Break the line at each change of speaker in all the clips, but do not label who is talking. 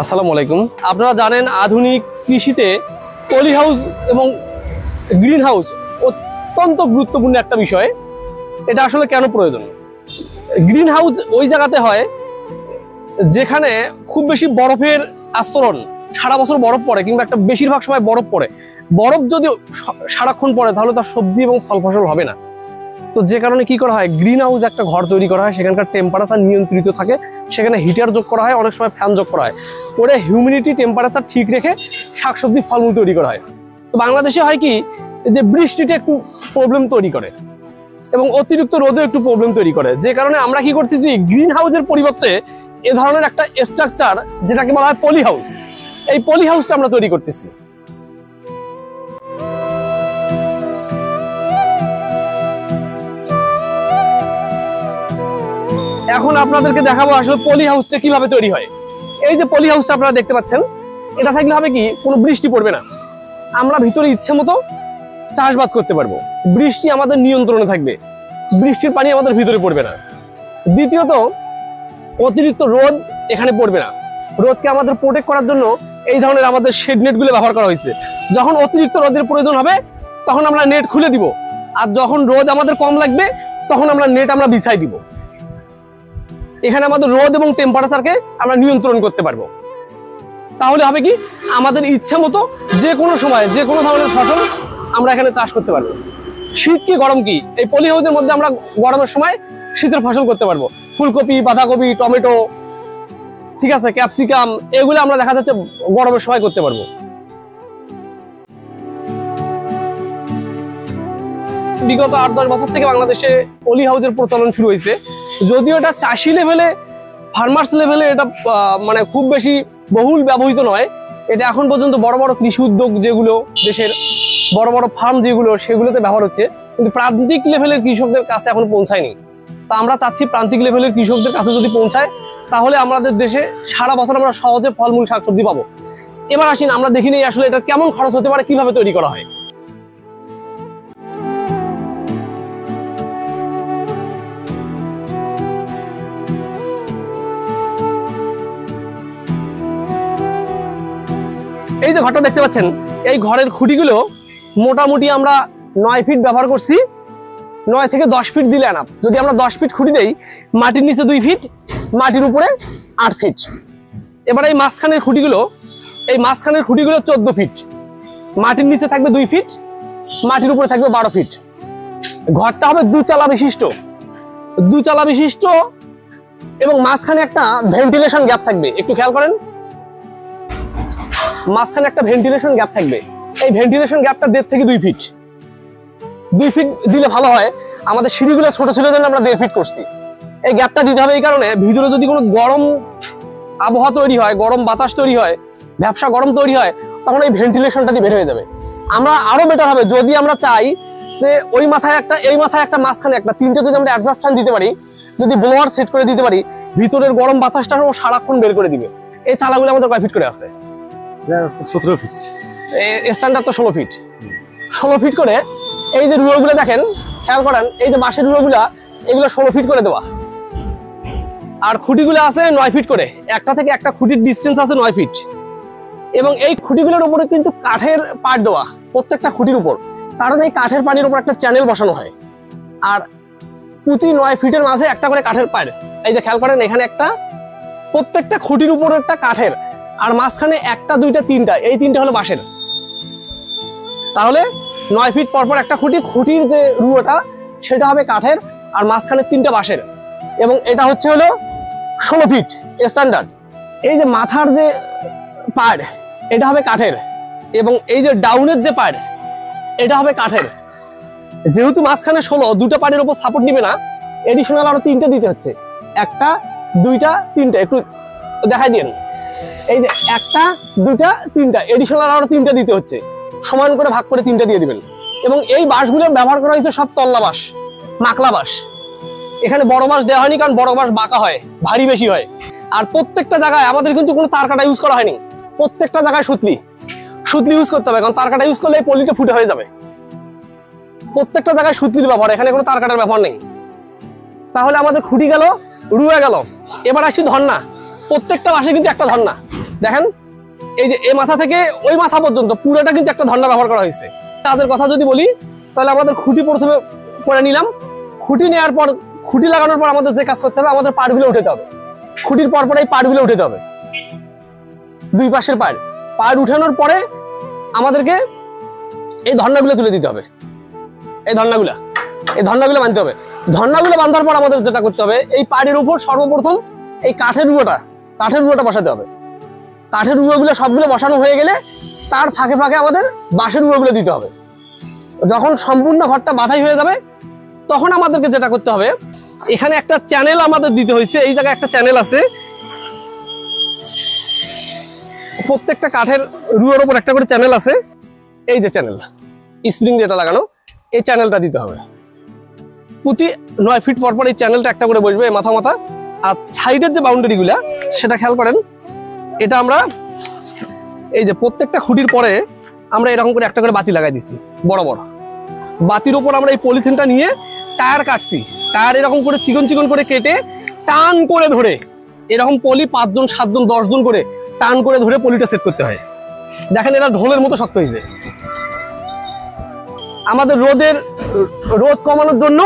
আসসালামু আলাইকুম। আপনারা জানেন আধুনিক কৃষিতে পলি হাউস এবং গ্রিন হাউস অত্যন্ত গুরুত্বপূর্ণ একটা বিষয়। এটা আসলে কেন প্রয়োজন? গ্রিন হাউস ওই জায়গাতে হয় যেখানে খুব বেশি বরফের আস্তরণ, সারা বছর বরফ পড়ে কিংবা একটা বেশিরভাগ সময় বরফ পড়ে। বরফ যদি সারাক্ষণ পড়ে তাহলে তার সবজি এবং ফল ফসল হবে না। তো যে কারণে কি করা হয়, গ্রিন হাউস একটা ঘর তৈরি করা হয়, সেখানকার টেম্পারেচার নিয়ন্ত্রিত থাকে, সেখানে হিটার যোগ করা হয়, অনেক সময় ফ্যান যোগ করা হয়, করে হিউমিডিটি টেম্পারেচার ঠিক রেখে শাকসবজি ফলমূল তৈরি করা হয়। তো বাংলাদেশে হয় কি যে বৃষ্টিতে একটু প্রবলেম তৈরি করে এবং অতিরিক্ত রোদও একটু প্রবলেম তৈরি করে, যে কারণে আমরা কি করতেছি, গ্রিন হাউসের পরিবর্তে এ ধরনের একটা স্ট্রাকচার যেটাকে বলা হয় পলি হাউস, এই পলি হাউসটা আমরা তৈরি করতেছি। এখন আপনাদেরকে দেখাবো আসলে পলি হাউসটা কিভাবে তৈরি হয়। এই যে পলি হাউসটা আপনারা দেখতে পাচ্ছেন, এটা থাকলে হবে কি, কোনো বৃষ্টি পড়বে না, আমরা ভিতরে ইচ্ছে মতো চাষবাদ করতে পারবো, বৃষ্টি আমাদের নিয়ন্ত্রণে থাকবে, বৃষ্টির পানি আমাদের ভিতরে পড়বে না। দ্বিতীয়ত, অতিরিক্ত রোদ এখানে পড়বে না, রোদকে আমাদের প্রোটেক্ট করার জন্য এই ধরনের আমাদের শেড নেটগুলো ব্যবহার করা হয়েছে। যখন অতিরিক্ত রোদের প্রয়োজন হবে তখন আমরা নেট খুলে দিব, আর যখন রোদ আমাদের কম লাগবে তখন আমরা নেট বিছাই দিব। এখানে আমাদের রোদ এবং টেম্পারেচারকে আমরা নিয়ন্ত্রণ করতে পারবো। তাহলে হবে কি, আমাদের ইচ্ছা মতো যে কোনো সময় যে কোনো ধরনের ফসল আমরা এখানে চাষ করতে পারবো। শীত কি গরম কি, এই পলি হাউসের মধ্যে আমরা গরমের সময় শীতের ফসল করতে পারবো। ফুলকপি, বাঁধাকপি, টমেটো, ঠিক আছে, ক্যাপসিকাম, এগুলো আমরা দেখা যাচ্ছে গরমের সময় করতে পারবো। বিগত 8-10 বছর থেকে বাংলাদেশে পলি হাউসের প্রচলন শুরু হয়েছে। যদিও এটা চাষি লেভেলে, ফার্মার্স লেভেলে এটা মানে খুব বেশি বহুল ব্যবহৃত নয়। এটা এখন পর্যন্ত বড় বড় কৃষি উদ্যোগ যেগুলো, দেশের বড় বড় ফার্ম যেগুলো, সেগুলোতে ব্যবহার হচ্ছে, কিন্তু প্রান্তিক লেভেলের কৃষকদের কাছে এখন পৌঁছায়নি। তা আমরা চাচ্ছি প্রান্তিক লেভেলের কৃষকদের কাছে যদি পৌঁছায় তাহলে আমাদের দেশে সারা বছর আমরা সহজে ফলমূল শাকসবজি পাবো। এবার আসেন আমরা দেখি নেই আসলে এটা কেমন খরচ হতে পারে, কিভাবে তৈরি করা হয়। এই যে ঘরটা দেখতে পাচ্ছেন, এই ঘরের খুঁটিগুলো মোটামুটি আমরা 9 ফিট ব্যবহার করছি। 9 থেকে 10 ফিট দিলে আনাপ। যদি আমরা 10 ফিট খুঁটি দেই, মাটির নিচে 2 ফিট, মাটির উপরে 8 ফিট। এবার এই মাঝখানের খুঁটিগুলো 14 ফিট, মাটির নিচে থাকবে 2 ফিট, মাটির উপরে থাকবে 12 ফিট। ঘরটা হবে দুচালা বিশিষ্ট এবং মাঝখানে একটা ভেন্টিলেশন গ্যাপ থাকবে। একটু খেয়াল করেন, মাঝখানে একটা ভেন্টিলেশন গ্যাপ থাকবে। এই ভেন্টিলেশন গ্যাপটা 1.5 থেকে 2 ফিট। 2 ফিট দিলে ভালো হয়। আমাদের সিঁড়িগুলো ছোট ছিল জন্য আমরা 1.5 ফিট করছি। এই গ্যাপটা দিতে হবে এই কারণে, ভিতরে যদি কোনো গরম আবহাওয়া তৈরি হয়, গরম বাতাস তৈরি হয়, ব্যবসা গরম তৈরি হয়, তখন এই ভেন্টিলেশনটা দিয়ে বের হয়ে যাবে। আমরা আরো বেটার হবে যদি আমরা চাই যে ওই মাথায় একটা, এই মাথায় একটা, মাঝখানে একটা, 3টে যদি আমরা অ্যাডজাস্ট ফ্যান দিতে পারি, যদি ব্লোয়ার সেট করে দিতে পারি, ভিতরের গরম বাতাসটাও সারাক্ষণ বের করে দিবে। এই চালাগুলো আমাদের কয় ফিট করে আছে?
17 ফিট।
স্ট্যান্ডার্ড তো 16 ফিট। 16 ফিট করে এই যে রুয়োগুলো দেখেন, খেয়াল করেন, এই যে বাঁশের রুয়োগুলা, এগুলো 16 ফিট করে দেওয়া। আর খুঁটিগুলো আছে 9 ফিট করে, একটা থেকে একটা খুঁটির ডিস্টেন্স আছে 9 ফিট। এবং এই খুঁটিগুলোর উপরে কিন্তু কাঠের পাট দেওয়া প্রত্যেকটা খুঁটির উপর, কারণ এই কাঠের পানির উপর একটা চ্যানেল বসানো হয়। আর প্রতি 9 ফিটের মাঝে একটা করে কাঠের পাট। এই যে খেয়াল করেন, এখানে একটা, প্রত্যেকটা খুঁটির উপর একটা কাঠের, আর মাঝখানে 1টা 2টা 3টা, এই 3টে হলো বাঁশের। তাহলে 9 ফিট পরপর একটা খুঁটির যে রুয়োটা সেটা হবে কাঠের, আর মাঝখানে 3টা বাঁশের। এবং এটা হলো 16 ফিট স্ট্যান্ডার্ড। এই যে মাথার যে পাড়, এটা হবে কাঠের, এবং এই যে ডাউনের যে পাড়, এটা হবে কাঠের। যেহেতু মাঝখানে 16, 2টা পাড়ের উপর সাপোর্ট নিবে না, এডিশনাল আরো 3টে দিতে হচ্ছে। 1টা 2টা 3টা, একটু দেখাই দিন। এই যে 1টা 2টা 3টা, এডিশনাল আরো 3টে দিতে হচ্ছে। সমান করে ভাগ করে 3টে দিয়ে দিবেন। এবং এই বাঁশগুলো ব্যবহার করা হয়েছে সব তল্লা বাঁশ, মাকলা বাঁশ। এখানে বড় বাঁশ দেওয়া হয়নি, কারণ বড় বাঁশ বাঁকা হয়, ভারী বেশি হয়। আর প্রত্যেকটা জায়গায় আমাদের কিন্তু কোনো তার কাটা ইউজ করা হয়নি, প্রত্যেকটা জায়গায় সুতলি ইউজ করতে হবে, কারণ তার কাটা ইউজ করলে এই পলিটা ফুটে হয়ে যাবে। প্রত্যেকটা জায়গায় সুতলির ব্যবহার, এখানে কোনো তার কাটার ব্যবহার নেই। তাহলে আমাদের খুঁটি গেল, রুয়া গেল। এবার আসি ধন্না। প্রত্যেকটা বাঁশে কিন্তু একটা ধন্না। দেখেন এই যে এই মাথা থেকে ওই মাথা পর্যন্ত পুরোটা কিন্তু একটা ধন্না ব্যবহার করা হয়েছে। কাজের কথা যদি বলি তাহলে আমাদের খুঁটি প্রথমে করে নিলাম। খুঁটি নেওয়ার পর, খুঁটি লাগানোর পর আমাদের যে কাজ করতে হবে, আমাদের পাড়গুলো উঠাতে হবে। খুঁটির পর এই পাড়গুলো উঠাতে হবে, দুই পাশের পাড় উঠানোর পরে আমাদেরকে এই ধন্নাগুলো তুলে দিতে হবে। এই ধন্নাগুলো বাঁধতে হবে। ধন্নাগুলো বাঁধার পর আমাদের যেটা করতে হবে, এই পাড়ের উপর সর্বপ্রথম এই কাঠের রুয়াটা বসাতে হবে। কাঠের রুয়াগুলো সবগুলো বসানো হয়ে গেলে তার ফাঁকে ফাঁকে আমাদের বাঁশের রুয়াগুলো দিতে হবে। যখন সম্পূর্ণ ঘরটা বাঁধাই হয়ে যাবে তখন আমাদেরকে যেটা করতে হবে, এখানে একটা চ্যানেল আমাদের দিতে হয়েছে। এই জায়গায় একটা চ্যানেল আছে, প্রত্যেকটা কাঠের রুয়ার উপর একটা করে চ্যানেল আছে। এই যে চ্যানেল স্প্রিং যেটা লাগানো, এই চ্যানেলটা দিতে হবে। প্রতি 9 ফিট পর এই চ্যানেলটা একটা করে বসবে মাথা। আর সাইডের যে বাউন্ডারিগুলা সেটা খেয়াল করেন, এটা আমরা এই যে প্রত্যেকটা খুঁটির পরে আমরা এরকম করে একটা করে বাতি লাগাই দিছি, বড় বড় বাতির উপর আমরা এই পলিথিনটা নিয়ে টায়ার কাটছি। টায়ার এরকম করে চিকন চিকন করে কেটে টান করে ধরে, এরকম পলি 5 জন 7 জন 10 জন করে টান করে ধরে পলিটা সেট করতে হয়। দেখেন এটা ঢোলের মতো শক্ত হয়েছে। আমাদের রোদ কমানোর জন্য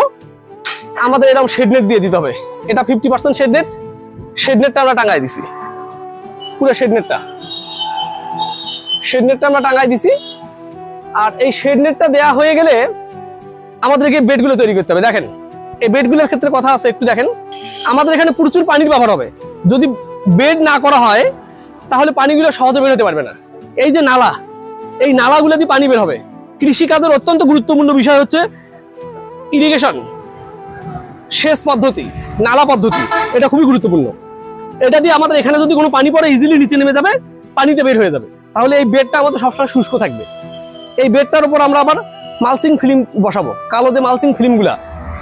আমাদের এরকম শেড নেট দিয়ে দিতে হবে। এটা 50% শেড নেটটা আমরা টাঙাই দিছি। পুরো শেড নেটটা আমরা টাঙাই দিছি। আর এই শেড নেটটা দেওয়া হয়ে গেলে আমাদেরকে বেডগুলো তৈরি করতে হবে। দেখেন এই বেডগুলোর ক্ষেত্রে কথা আছে, একটু দেখেন। আমাদের এখানে প্রচুর পানির ব্যবহার হবে। যদি বেড না করা হয় তাহলে পানিগুলো সহজে বের হতে পারবে না। এই যে নালা, এই নালাগুলো দিয়ে পানি বের হবে। কৃষিকাজের অত্যন্ত গুরুত্বপূর্ণ বিষয় হচ্ছে ইরিগেশন, সেচ পদ্ধতি, নালা পদ্ধতি। এটা খুবই গুরুত্বপূর্ণ। এটা দিয়ে আমাদের এখানে যদি কোনো পানি পড়ে ইজিলি নিচে নেমে যাবে, পানিটা বের হয়ে যাবে। তাহলে এই বেডটা আমাদের সবসময় শুষ্ক থাকবে। এই বেডটার উপর আমরা আবার মালচিং ফিল্ম বসাবো। কালো যে মালচিং ফিল্মগুলা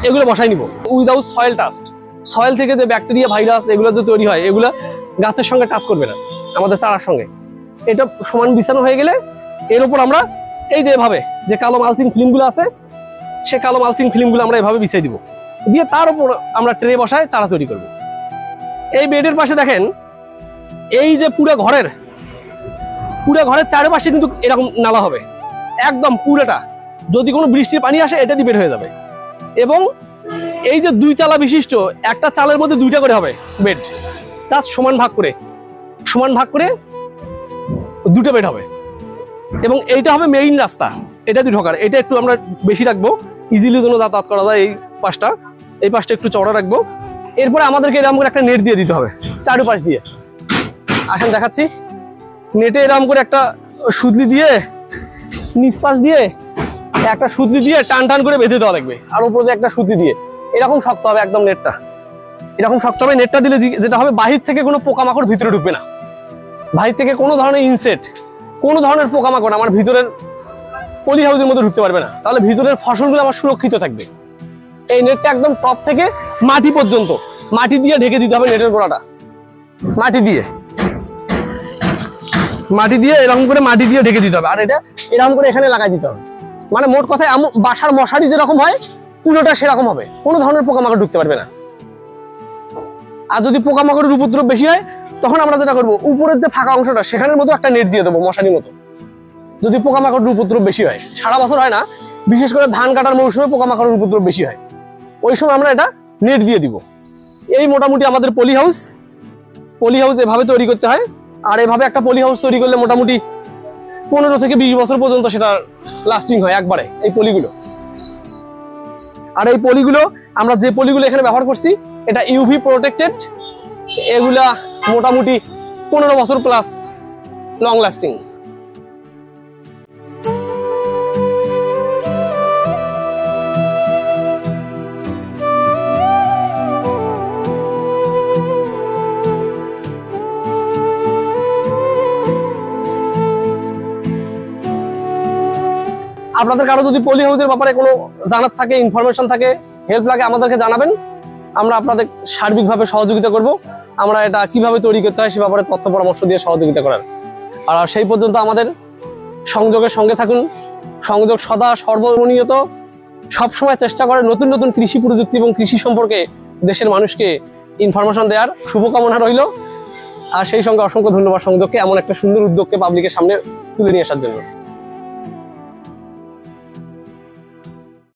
এগুলো বসাই নিব উইদাউট সয়েল টাস্ট। সয়েল থেকে যে ব্যাকটেরিয়া, ভাইরাস এগুলো যে তৈরি হয়, এগুলো গাছের সঙ্গে টাচ করবে না, আমাদের চারার সঙ্গে। এটা সমান বিছানো হয়ে গেলে এর উপর আমরা এই যে এভাবে যে কালো মালচিং ফিল্মগুলো আছে, সে কালো মালচিং ফিল্মগুলো আমরা এভাবে বিছিয়ে দিব। দিয়ে তার উপর আমরা ট্রে বসায় চারা তৈরি করব। এই বেডের পাশে দেখেন, এই যে পুরো ঘরের চারপাশে কিন্তু এরকম নালা হবে, একদম পুরোটা। যদি কোনো বৃষ্টির পানি আসে এটা দিয়ে বের হয়ে যাবে। এবং এই যে 2 চালা বিশিষ্ট, একটা চালের মধ্যে 2টা করে হবে বেড, তার সমান ভাগ করে 2টা বেড হবে। এবং এইটা হবে মেইন রাস্তা, এটা দিয়ে ঢোকার। এটা একটু আমরা বেশি রাখবো, ইজিলি যেন যাতায়াত করা যায়। এই পাশটা একটু চওড়া রাখবো। এরপরে আমাদেরকে এরকম করে একটা নেট দিয়ে দিতে হবে চারপাশ দিয়ে। আসেন দেখাচ্ছি। নেটে এরকম করে একটা সুতলি দিয়ে, নিচ পাশ দিয়ে একটা সুতলি দিয়ে টান টান করে বেঁধে দেওয়া লাগবে। আর উপরে একটা সুতলি দিয়ে এরকম শক্ত হবে একদম নেটটা। এরকম শক্ত হবে। নেটটা দিলে যেটা হবে, বাহির থেকে কোনো পোকামাকড় ভিতরে ঢুকবে না। বাহির থেকে কোনো ধরনের ইনসেক্ট, কোনো ধরনের পোকামাকড় আমার ভিতরের পলি হাউসের মধ্যে ঢুকতে পারবে না। তাহলে ভিতরের ফসলগুলো আমার সুরক্ষিত থাকবে। এই নেটটা একদম টপ থেকে মাটি পর্যন্ত মাটি দিয়ে ঢেকে দিতে হবে। নেটের গোড়াটা মাটি দিয়ে এরকম করে মাটি দিয়ে ঢেকে দিতে হবে। আর এটা এরকম করে এখানে লাগাই দিতে হবে। মানে মোট কথায় বাসার মশারি যেরকম হয় পুরোটা সেরকম হবে, কোনো ধরনের পোকামাকড় ঢুকতে পারবে না। আর যদি পোকামাকড়ের উপদ্রব বেশি হয় তখন আমরা যেটা করবো, উপরের যে ফাঁকা অংশটা সেখানের মতো একটা নেট দিয়ে দেবো, মশারির মতো। যদি পোকামাকড়ের উপদ্রব বেশি হয়, সারা বছর হয় না, বিশেষ করে ধান কাটার মৌসুমে পোকামাকড়ের উপদ্রব বেশি হয়, ওই সময় আমরা এটা নেট দিয়ে দিব। এই মোটামুটি আমাদের পলি হাউস এভাবে তৈরি করতে হয়। আর এভাবে একটা পলি হাউস তৈরি করলে মোটামুটি 15 থেকে 20 বছর পর্যন্ত সেটা লাস্টিং হয় একবারে, এই পলিগুলো। আর এই পলিগুলো আমরা যে পলিগুলো এখানে ব্যবহার করছি, এটা ইউভি প্রোটেক্টেড। এগুলা মোটামুটি 15 বছর প্লাস লং লাস্টিং। আপনাদের কারো যদি পলি হাউসের ব্যাপারে কোনো জানার থাকে, ইনফরমেশন থাকে, হেল্প লাগে, আমাদেরকে জানাবেন। আমরা আপনাদের সার্বিকভাবে সহযোগিতা করব। আমরা এটা কিভাবে তৈরি করতে হয় সে ব্যাপারে তথ্য পরামর্শ দিয়ে সহযোগিতা করার। আর সেই পর্যন্ত আমাদের সংযোগের সঙ্গে থাকুন। সংযোগ সদা সর্বনিয়ত সবসময় চেষ্টা করে নতুন নতুন কৃষি প্রযুক্তি এবং কৃষি সম্পর্কে দেশের মানুষকে ইনফরমেশন দেওয়ার। শুভকামনা রইল। আর সেই সঙ্গে অসংখ্য ধন্যবাদ সংযোগকে এমন একটা সুন্দর উদ্যোগকে পাবলিকের সামনে তুলে নিয়ে আসার জন্য।